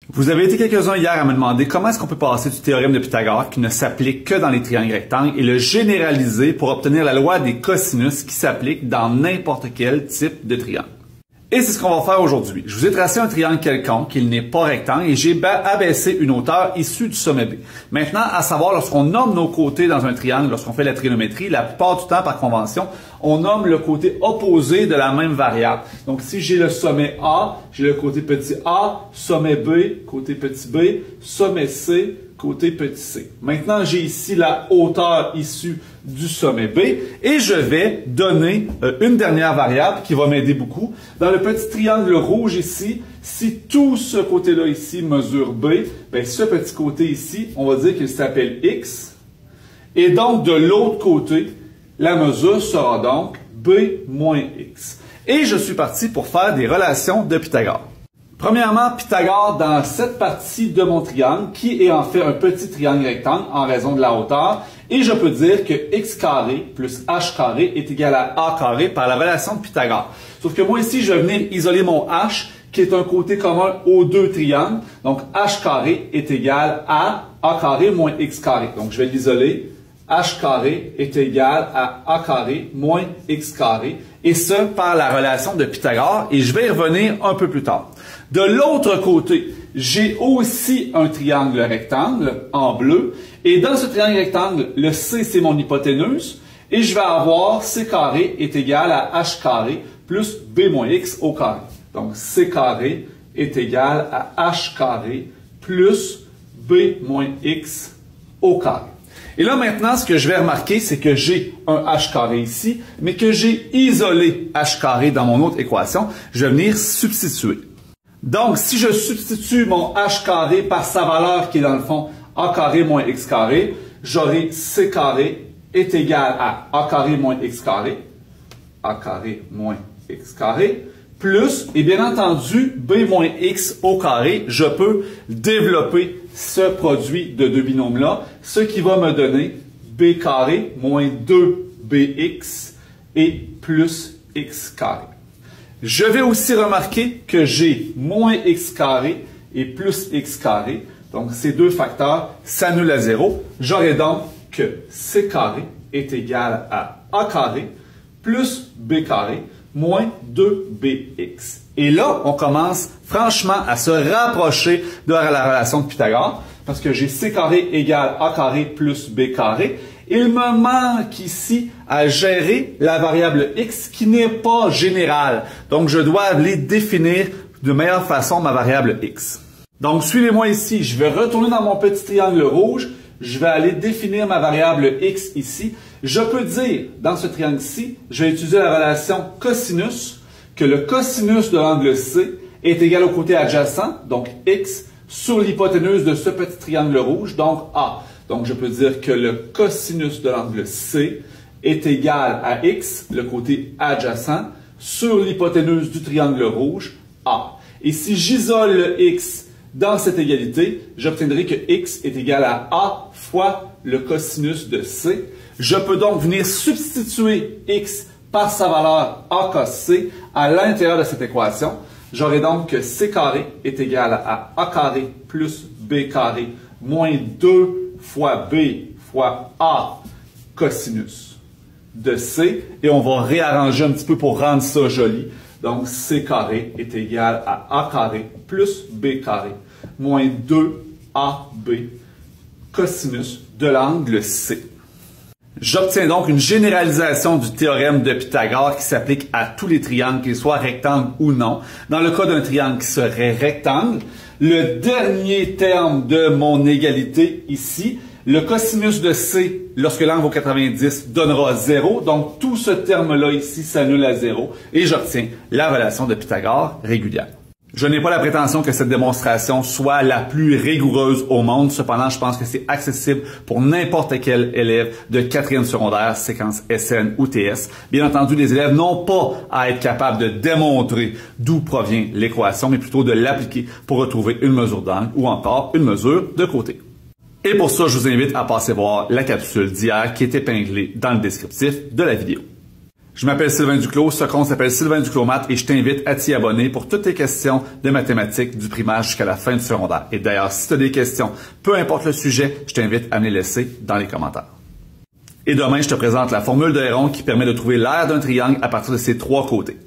Vous avez été quelques-uns hier à me demander comment est-ce qu'on peut passer du théorème de Pythagore qui ne s'applique que dans les triangles rectangles et le généraliser pour obtenir la loi des cosinus qui s'applique dans n'importe quel type de triangle. Et c'est ce qu'on va faire aujourd'hui. Je vous ai tracé un triangle quelconque, il n'est pas rectangle, et j'ai abaissé une hauteur issue du sommet B. Maintenant, à savoir, lorsqu'on nomme nos côtés dans un triangle, lorsqu'on fait la trigonométrie, la plupart du temps, par convention, on nomme le côté opposé de la même variable. Donc, si j'ai le sommet A, j'ai le côté petit a, sommet B, côté petit b, sommet C, côté petit c. Maintenant, j'ai ici la hauteur issue du sommet B et je vais donner une dernière variable qui va m'aider beaucoup. Dans le petit triangle rouge ici, si tout ce côté-là ici mesure B, bien ce petit côté ici, on va dire qu'il s'appelle X. Et donc, de l'autre côté, la mesure sera donc B moins X. Et je suis parti pour faire des relations de Pythagore. Premièrement, Pythagore dans cette partie de mon triangle, qui est en fait un petit triangle rectangle en raison de la hauteur, et je peux dire que x carré plus h carré est égal à a carré par la relation de Pythagore. Sauf que moi ici, je vais venir isoler mon h, qui est un côté commun aux deux triangles. Donc, h carré est égal à a carré moins x carré. Donc, je vais l'isoler. H carré est égal à a carré moins x carré, et ce par la relation de Pythagore, et je vais y revenir un peu plus tard. De l'autre côté, j'ai aussi un triangle rectangle en bleu, et dans ce triangle rectangle, le C c'est mon hypoténuse, et je vais avoir C carré est égal à H carré plus B moins X au carré. Donc C carré est égal à H carré plus B moins X au carré. Et là, maintenant, ce que je vais remarquer, c'est que j'ai un h carré ici, mais que j'ai isolé h carré dans mon autre équation. Je vais venir substituer. Donc, si je substitue mon h carré par sa valeur qui est dans le fond a carré moins x carré, j'aurai c carré est égal à a carré moins x carré, a carré moins x carré, plus, et bien entendu, b moins x au carré, je peux développer ce produit de deux binômes-là, ce qui va me donner b carré moins 2bx et plus x carré. Je vais aussi remarquer que j'ai moins x carré et plus x carré. Donc, ces deux facteurs s'annulent à 0. J'aurai donc que c carré est égal à a carré plus b carré moins 2bx. Et là, on commence franchement à se rapprocher de la relation de Pythagore, parce que j'ai c carré égale a carré plus b carré. Il me manque ici à gérer la variable x qui n'est pas générale. Donc, je dois aller définir de meilleure façon ma variable x. Donc, suivez-moi ici. Je vais retourner dans mon petit triangle rouge. Je vais aller définir ma variable x ici. Je peux dire, dans ce triangle-ci, je vais utiliser la relation cosinus, que le cosinus de l'angle C est égal au côté adjacent, donc x, sur l'hypoténuse de ce petit triangle rouge, donc a. Donc, je peux dire que le cosinus de l'angle C est égal à x, le côté adjacent, sur l'hypoténuse du triangle rouge, a. Et si j'isole le x dans cette égalité, j'obtiendrai que x est égal à a fois le cosinus de C. Je peux donc venir substituer x par sa valeur a cos C à l'intérieur de cette équation. J'aurai donc que c carré est égal à a carré plus b carré moins 2 fois b fois a cosinus de C. Et on va réarranger un petit peu pour rendre ça joli. Donc, c carré est égal à a carré plus b carré moins 2ab cosinus de l'angle C. J'obtiens donc une généralisation du théorème de Pythagore qui s'applique à tous les triangles, qu'ils soient rectangles ou non. Dans le cas d'un triangle qui serait rectangle, le dernier terme de mon égalité ici, le cosinus de C, lorsque l'angle vaut 90, donnera 0. Donc, tout ce terme-là ici s'annule à 0 et j'obtiens la relation de Pythagore régulière. Je n'ai pas la prétention que cette démonstration soit la plus rigoureuse au monde. Cependant, je pense que c'est accessible pour n'importe quel élève de 4e secondaire, séquence SN ou TS. Bien entendu, les élèves n'ont pas à être capables de démontrer d'où provient l'équation, mais plutôt de l'appliquer pour retrouver une mesure d'angle ou encore une mesure de côté. Et pour ça, je vous invite à passer voir la capsule d'hier qui est épinglée dans le descriptif de la vidéo. Je m'appelle Sylvain Duclos, ce compte s'appelle Sylvain Duclos Maths et je t'invite à t'y abonner pour toutes tes questions de mathématiques du primaire jusqu'à la fin du secondaire. Et d'ailleurs, si tu as des questions, peu importe le sujet, je t'invite à me les laisser dans les commentaires. Et demain, je te présente la formule de Héron qui permet de trouver l'aire d'un triangle à partir de ses trois côtés.